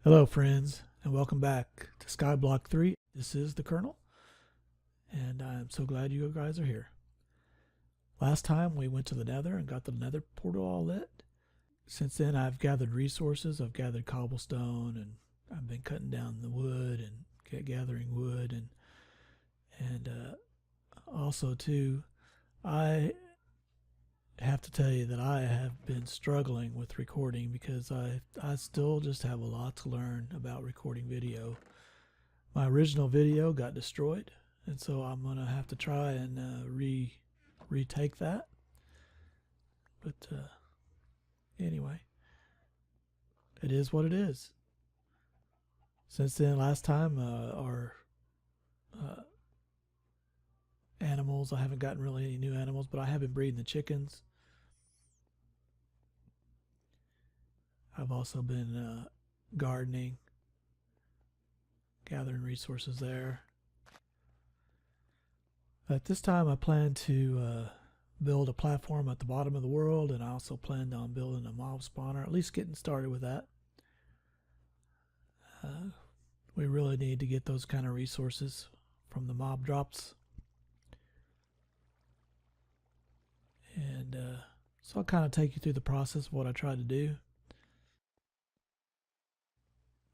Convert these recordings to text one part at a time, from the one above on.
Hello friends, and welcome back to Skyblock 3. This is the Kernal, and I'm so glad you guys are here. Last time we went to the Nether and got the Nether portal all lit. Since then I've gathered resources. I've gathered cobblestone, and I've been cutting down the wood and gathering wood, and also too, I have to tell you that I have been struggling with recording because I still just have a lot to learn about recording video. My original video got destroyed, and so I'm gonna have to try and retake that. But anyway, it is what it is. Since then, last time our uh, animals, I haven't gotten really any new animals, but I have been breeding the chickens. I've also been gardening, gathering resources there. At this time I plan to build a platform at the bottom of the world, and I also planned on building a mob spawner, at least getting started with that. We really need to get those kind of resources from the mob drops. And so I'll kind of take you through the process of what I tried to do.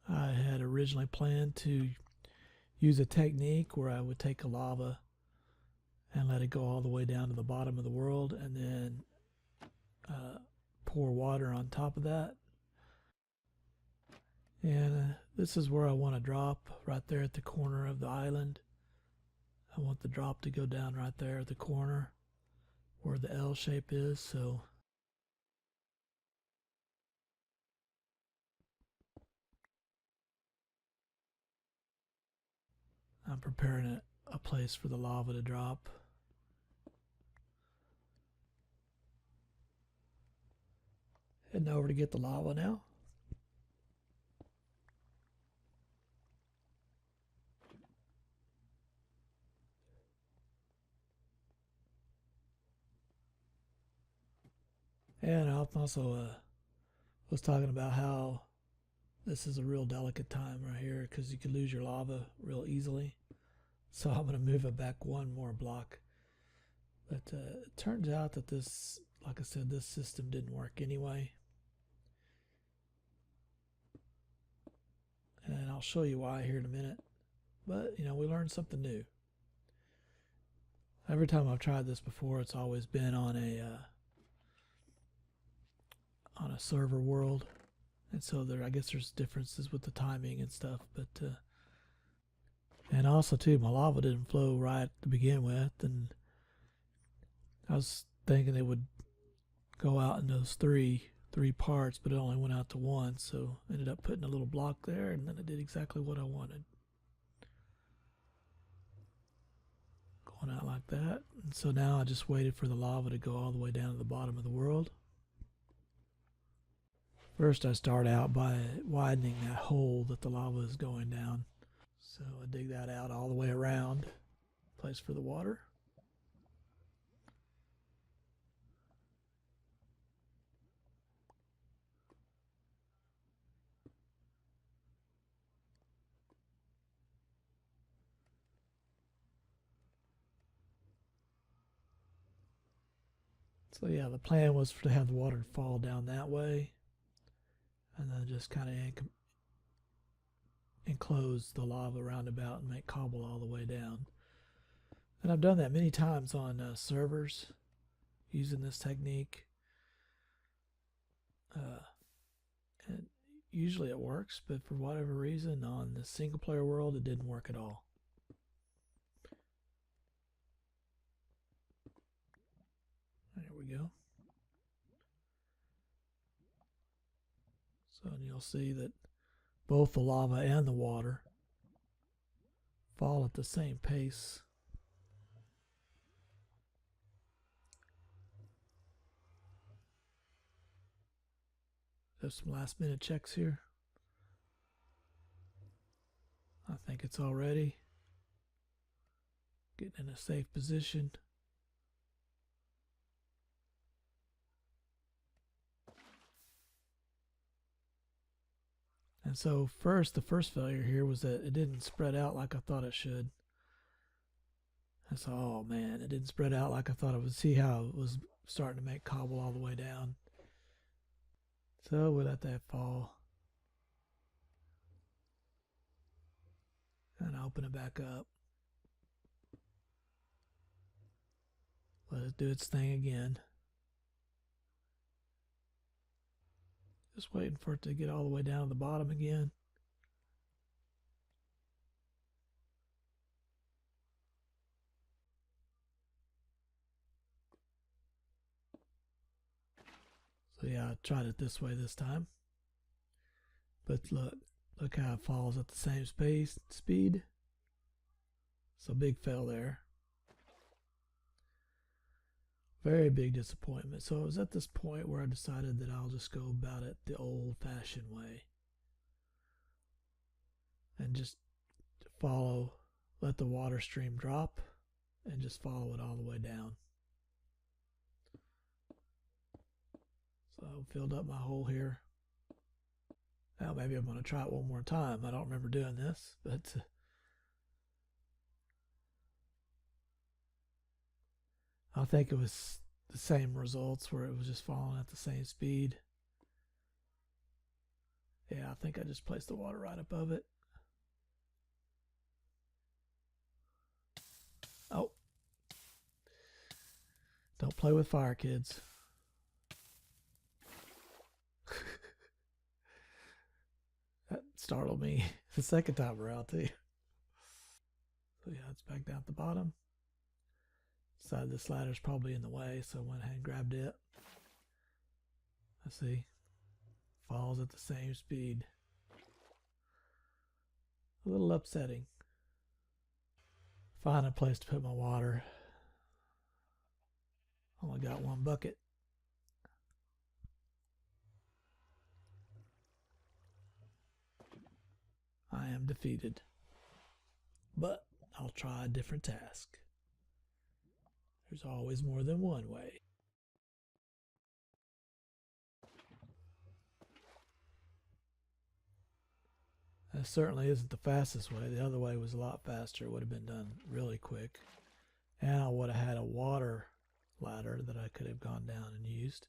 I had originally planned to use a technique where I would take a lava and let it go all the way down to the bottom of the world, and then pour water on top of that. And this is where I want to drop, right there at the corner of the island. I want the drop to go down right there at the corner where the L shape is. So I'm preparing a place for the lava to drop. Heading over to get the lava now. And I also was talking about how this is a real delicate time right here because you could lose your lava real easily. So I'm going to move it back one more block. But it turns out that this, like I said, this system didn't work anyway. And I'll show you why here in a minute. But, you know, we learned something new. Every time I've tried this before, it's always been on a server world, and so I guess there's differences with the timing and stuff. But and also too, my lava didn't flow right to begin with, and I was thinking it would go out in those three parts, but it only went out to one. So I ended up putting a little block there, and then it did exactly what I wanted. Going out like that. And so now I just waited for the lava to go all the way down to the bottom of the world. First I start out by widening that hole that the lava is going down. So I dig that out all the way around, place for the water. So yeah, the plan was to have the water fall down that way, and then just kind of enclose the lava roundabout and make cobble all the way down. And I've done that many times on servers using this technique. And usually it works, but for whatever reason on the single player world it didn't work at all. There we go. So you'll see that both the lava and the water fall at the same pace. There's some last minute checks here. I think it's all ready. Getting in a safe position. And so the first failure here was that it didn't spread out like I thought it should. I saw, oh man, it didn't spread out like I thought it would. See how it was starting to make cobble all the way down. So we let that fall. And open it back up. Let it do its thing again. Just waiting for it to get all the way down to the bottom again. So yeah, I tried it this way this time. But look how it falls at the same speed. So big fail there. Very big disappointment. So it was at this point where I decided that I'll just go about it the old-fashioned way. And just let the water stream drop and just follow it all the way down. So I filled up my hole here. Now maybe I'm going to try it one more time. I don't remember doing this, but I think it was the same results where it was just falling at the same speed. Yeah, I think I just placed the water right above it. Oh. Don't play with fire, kids. That startled me the second time around too. So yeah, it's back down at the bottom. Decided this ladder's probably in the way, so I went ahead and grabbed it. Let's see. Falls at the same speed. A little upsetting. Find a place to put my water. Only got one bucket. I am defeated. But I'll try a different task. There's always more than one way. That certainly isn't the fastest way. The other way was a lot faster. It would have been done really quick. And I would have had a water ladder that I could have gone down and used.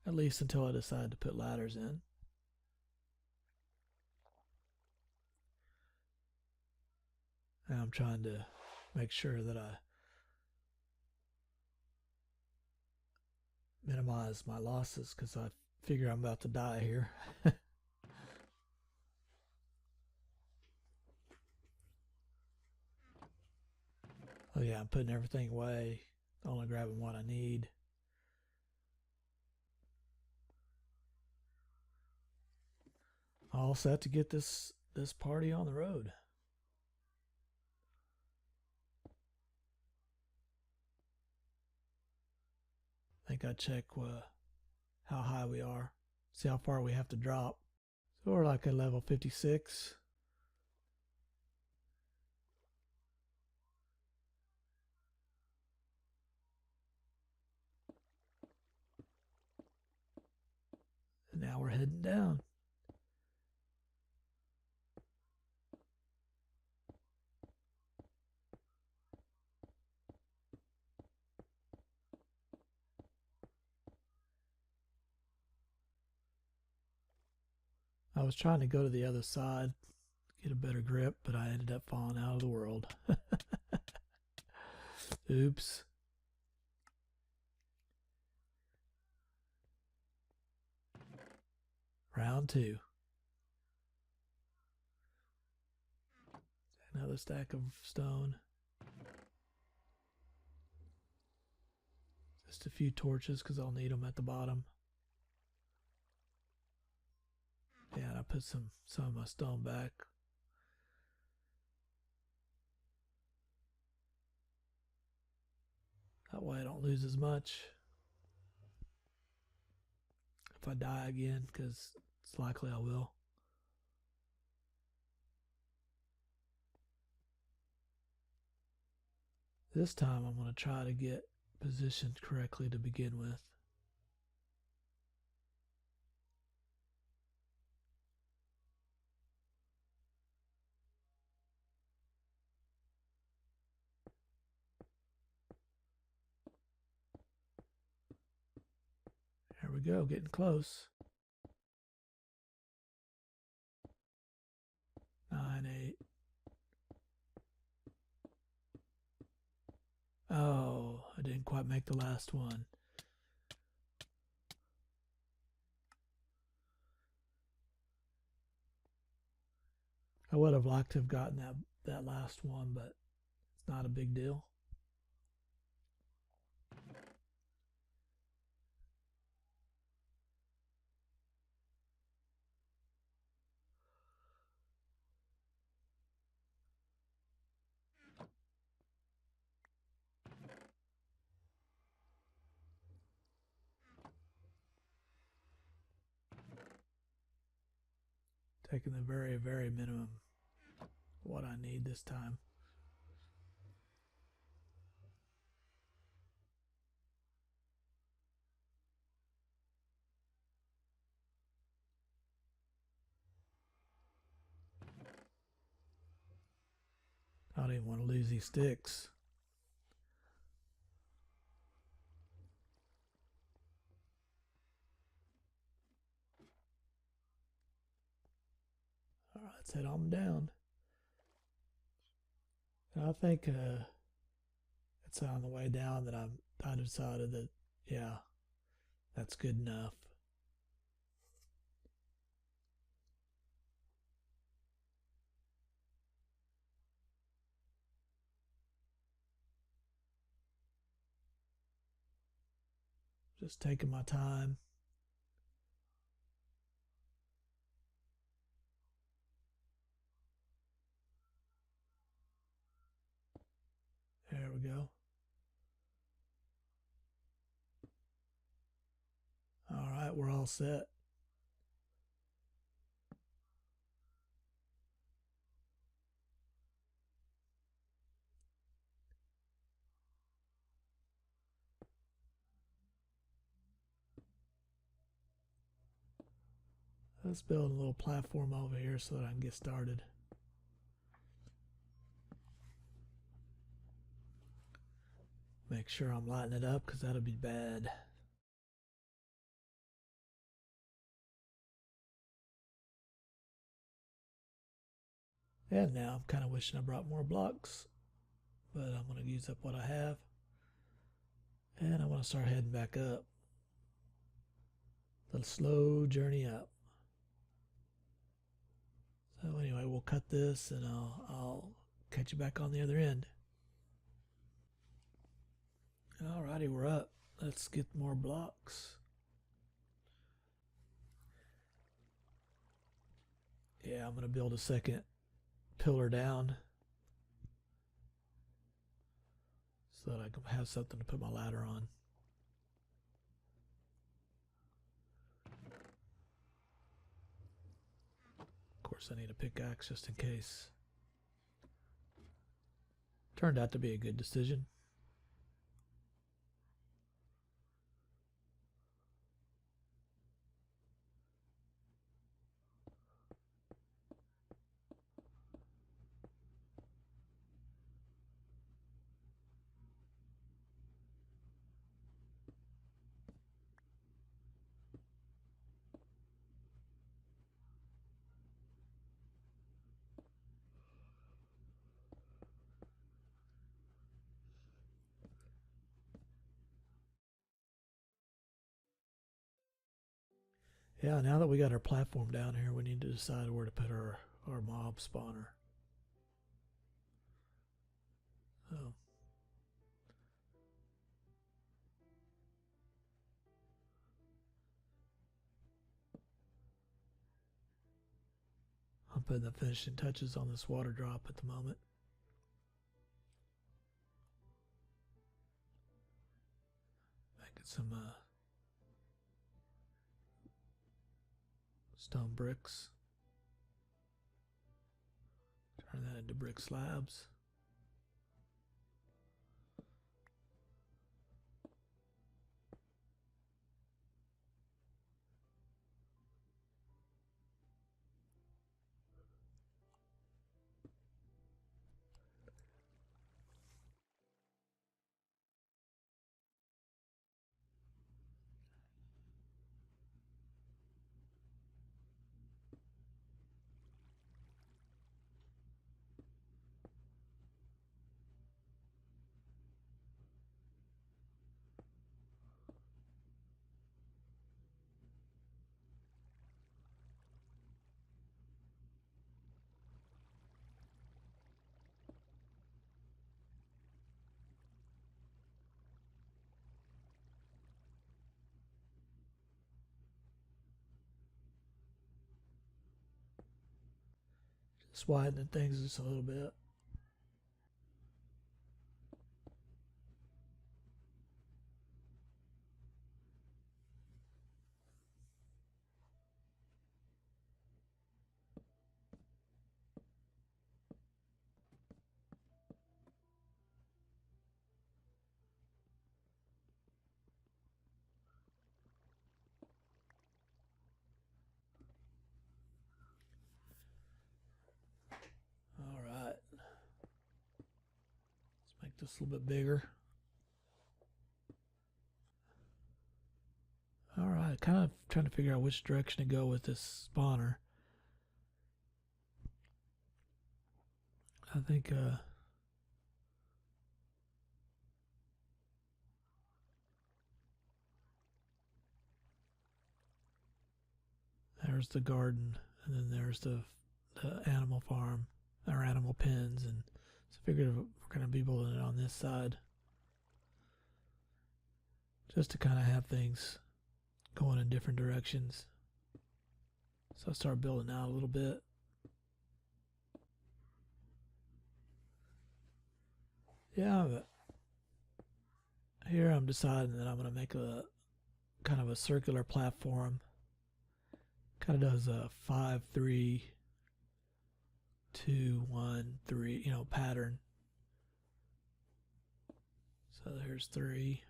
At least until I decided to put ladders in. And I'm trying to make sure that I minimize my losses because I figure I'm about to die here. Oh yeah, I'm putting everything away, only grabbing what I need. All set to get this party on the road. I think I check how high we are, see how far we have to drop. So we're like at level 56. And now we're heading down. I was trying to go to the other side, get a better grip, but I ended up falling out of the world. Oops. Round 2. Another stack of stone. Just a few torches because I'll need them at the bottom. Yeah, and I put some of my stone back. That way I don't lose as much if I die again, because it's likely I will. This time I'm going to try to get positioned correctly to begin with. There we go, getting close. 9, 8. Oh, I didn't quite make the last one. I would have liked to have gotten that last one, but it's not a big deal. Taking the very, very minimum what I need this time. I don't even want to lose these sticks. All right, let's head on down. And I think it's on the way down that I decided that, yeah, that's good enough. Just taking my time. There we go. All right, we're all set. Let's build a little platform over here so that I can get started. Make sure I'm lighting it up because that'll be bad. And now I'm kind of wishing I brought more blocks, but I'm going to use up what I have. And I want to start heading back up. The slow journey up. So anyway, we'll cut this and I'll catch you back on the other end. Alrighty, we're up. Let's get more blocks. Yeah, I'm going to build a second pillar down so that I can have something to put my ladder on. Of course, I need a pickaxe just in case. Turned out to be a good decision. Yeah, now that we got our platform down here, we need to decide where to put our mob spawner. Oh. I'm putting the finishing touches on this water drop at the moment. Making some stone bricks. Turn that into brick slabs. Just widening things just a little bit. All right. Let's make this a little bit bigger. All right, kind of trying to figure out which direction to go with this spawner. I think there's the garden, and then there's the animal farm, or animal pens, and so I figured we're going to be building it on this side, just to kind of have things going in different directions. So I start building out a little bit. Yeah, but here I'm deciding that I'm going to make a kind of a circular platform. Kind of does a 5, 3, 2, 1, 3, you know, pattern. So there's 3.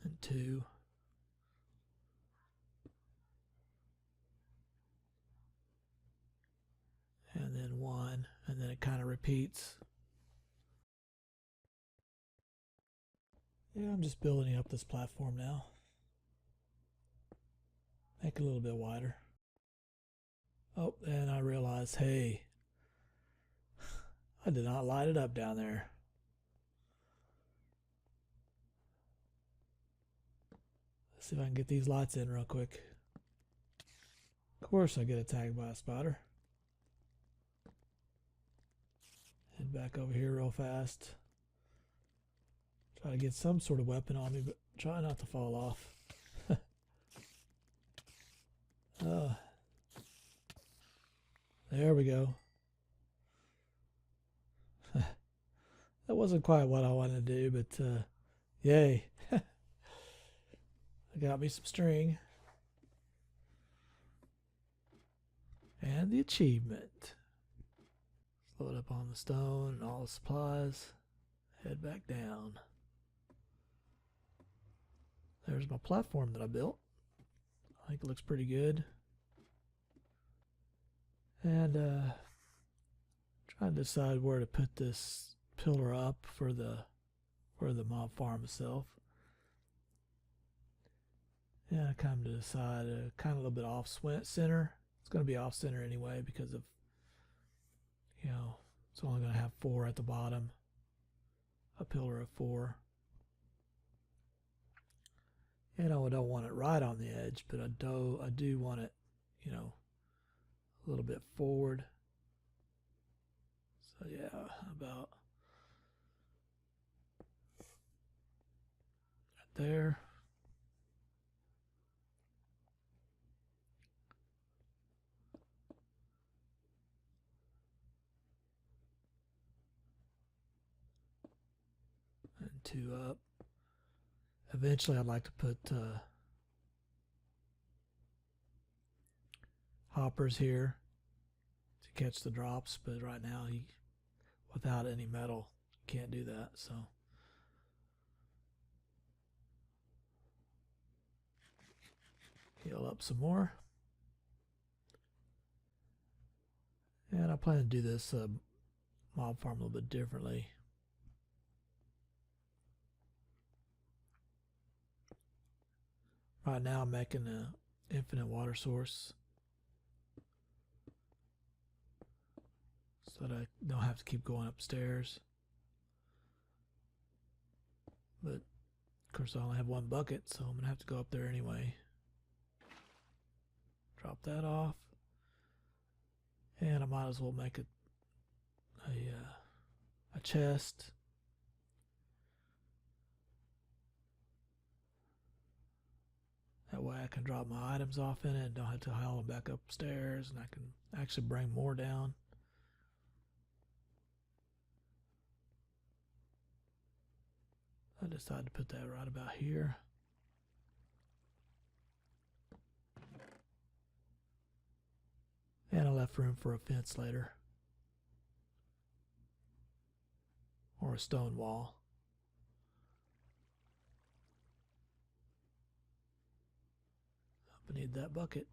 And 2. And then 1, and then it kind of repeats. Yeah, I'm just building up this platform now. Make it a little bit wider. Oh, and I realized, hey, I did not light it up down there. Let's see if I can get these lights in real quick. Of course I get attacked by a spider. Head back over here real fast. Try to get some sort of weapon on me, but try not to fall off. There we go. That wasn't quite what I wanted to do, but yay. I got me some string. And the achievement. Load up on the stone and all the supplies. Head back down. There's my platform that I built. I think it looks pretty good. And trying to decide where to put this pillar up for the mob farm itself. Yeah, I kind of decide kind of a little bit off center. It's going to be off center anyway because of, you know, it's only going to have 4 at the bottom. A pillar of 4. You know, I don't want it right on the edge, but I do want it, you know, a little bit forward. So yeah, about right there. And 2 up. Eventually I'd like to put hoppers here to catch the drops, but right now without any metal can't do that. So heal up some more, and I plan to do this mob farm a little bit differently. Right now I'm making an infinite water source so that I don't have to keep going upstairs. But of course I only have 1 bucket, so I'm gonna have to go up there anyway. Drop that off, and I might as well make a chest. That way I can drop my items off in it and don't have to haul them back upstairs, and I can actually bring more down. I decided to put that right about here. And I left room for a fence later. Or a stone wall. I need that bucket.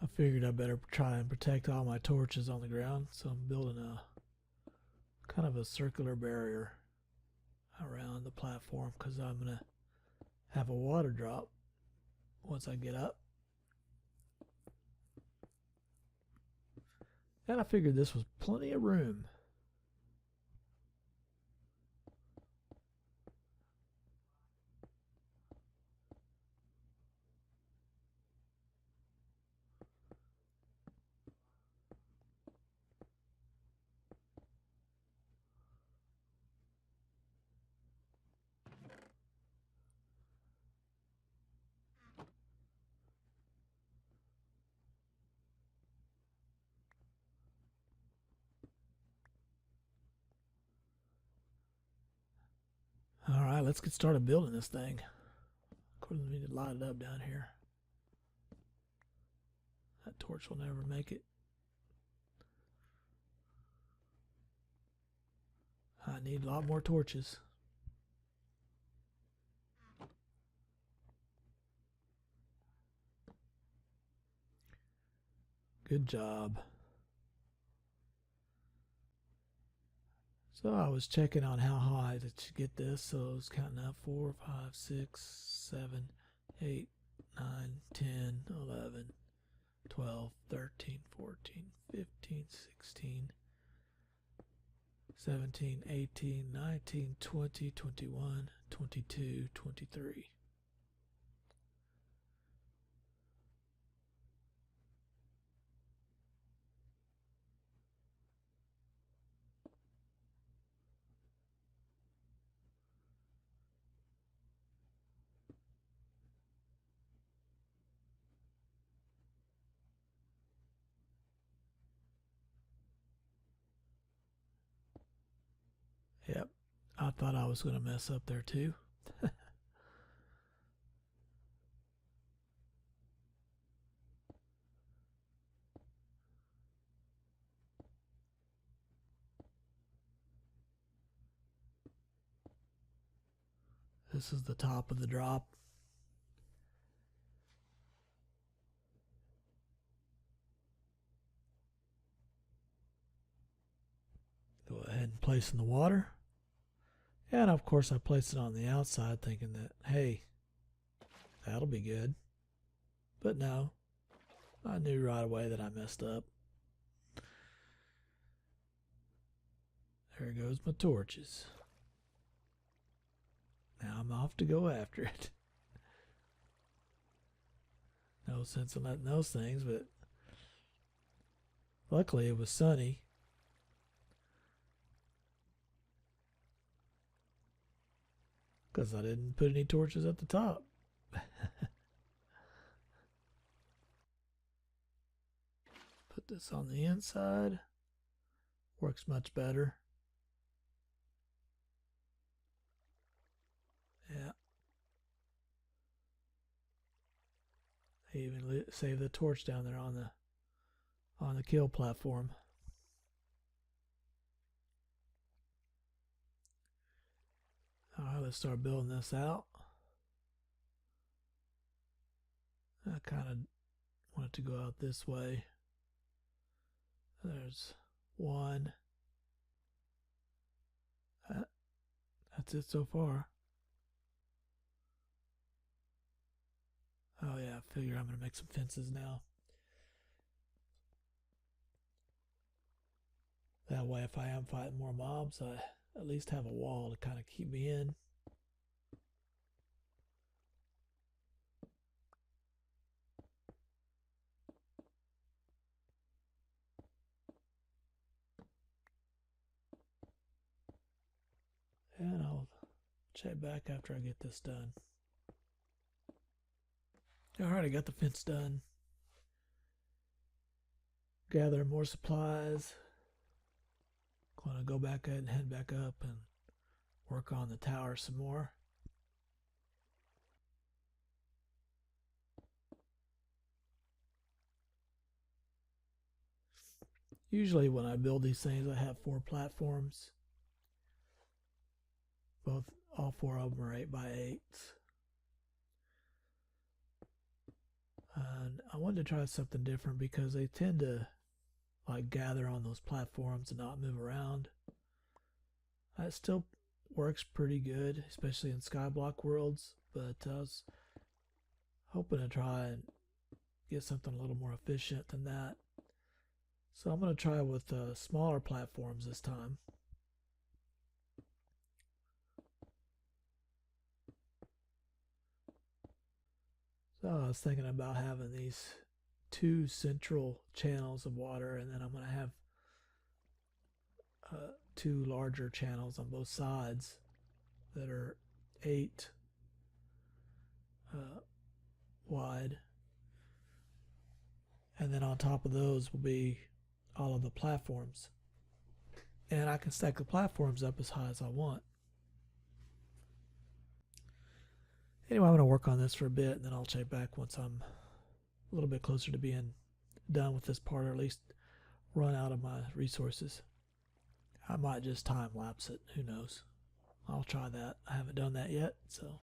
I figured I better try and protect all my torches on the ground, so I'm building a kind of a circular barrier around the platform because I'm going to have a water drop once I get up. And I figured this was plenty of room. Alright, let's get started building this thing. Of course, we need to light it up down here. That torch will never make it. I need a lot more torches. Good job. So I was checking on how high to get this, so I was counting up 4, 5, 6, 7, 8, 9, 10, 11, 12, 13, 14, 15, 16, 17, 18, 19, 20, 21, 22, 23. Yep, I thought I was going to mess up there too. This is the top of the drop. Go ahead and place in the water. And of course I placed it on the outside thinking that, hey, that'll be good. But no, I knew right away that I messed up. There goes my torches. Now I'm off to go after it. No sense in letting those things, but luckily it was sunny. Because I didn't put any torches at the top. Put this on the inside. Works much better. Yeah. I even saved the torch down there on the kill platform. Alright, let's start building this out. I kind of want it to go out this way. There's one. That's it so far. Oh yeah, I figure I'm going to make some fences now. That That way if I am fighting more mobs, I at least have a wall to kind of keep me in. And I'll check back after I get this done. Alright, I got the fence done. Gather more supplies. Gonna go back and head back up and work on the tower some more. Usually when I build these things, I have 4 platforms. All 4 of them are 8x8. And I wanted to try something different because they tend to like gather on those platforms and not move around. It still works pretty good, especially in Skyblock worlds, but I was hoping to try and get something a little more efficient than that. So I'm going to try with smaller platforms this time. So I was thinking about having these 2 central channels of water, and then I'm going to have 2 larger channels on both sides that are 8 wide. And then on top of those will be all of the platforms. And I can stack the platforms up as high as I want. Anyway, I'm going to work on this for a bit, and then I'll check back once I'm a little bit closer to being done with this part, or at least run out of my resources. I might just time lapse it, who knows. I'll try that. I haven't done that yet, so.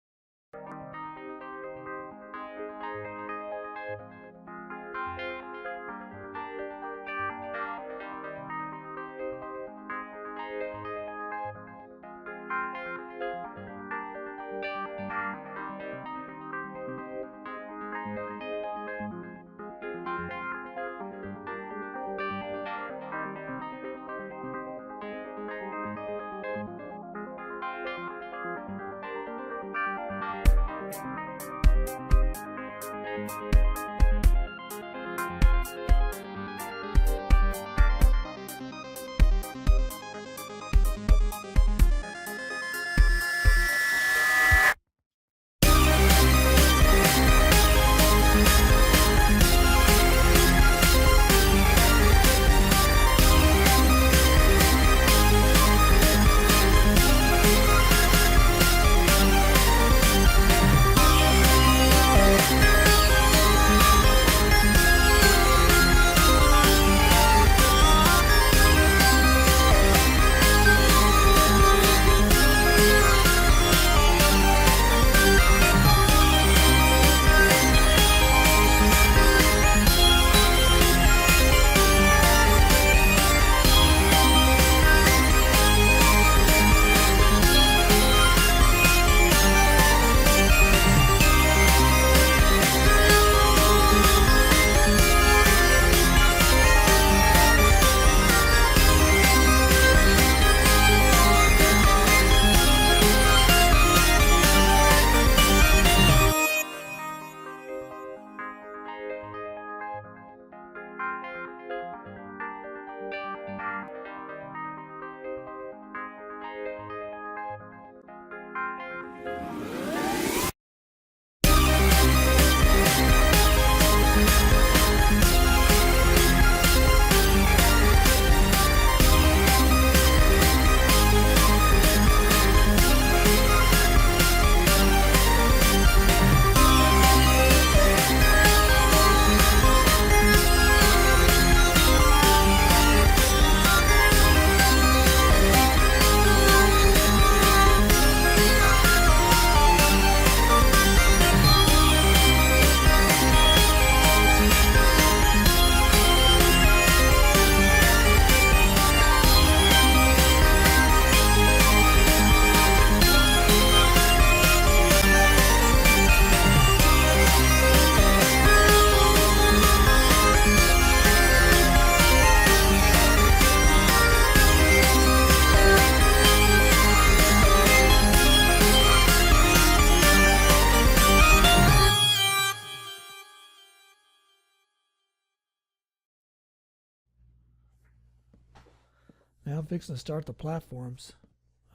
Now I'm fixing to start the platforms.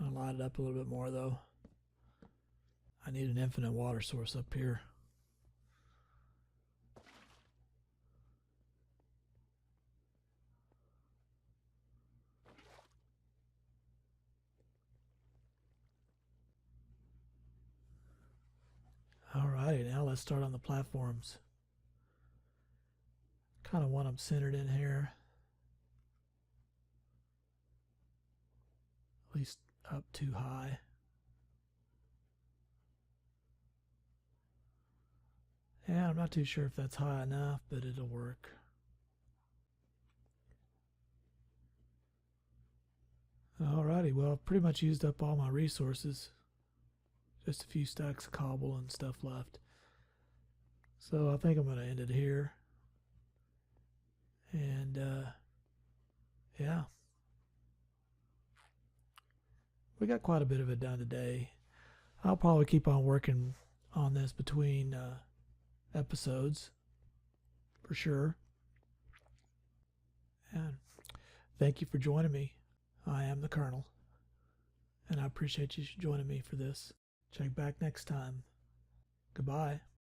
I'll line it up a little bit more though. I need an infinite water source up here. Alrighty, now let's start on the platforms. Kind of want them centered in here. At least up too high. Yeah, I'm not too sure if that's high enough, but it'll work. Alrighty, well, I've pretty much used up all my resources. Just a few stacks of cobble and stuff left. So I think I'm going to end it here. And yeah, we got quite a bit of it done today. I'll probably keep on working on this between episodes for sure. And thank you for joining me. I am the Kernal, and I appreciate you joining me for this. Check back next time. Goodbye.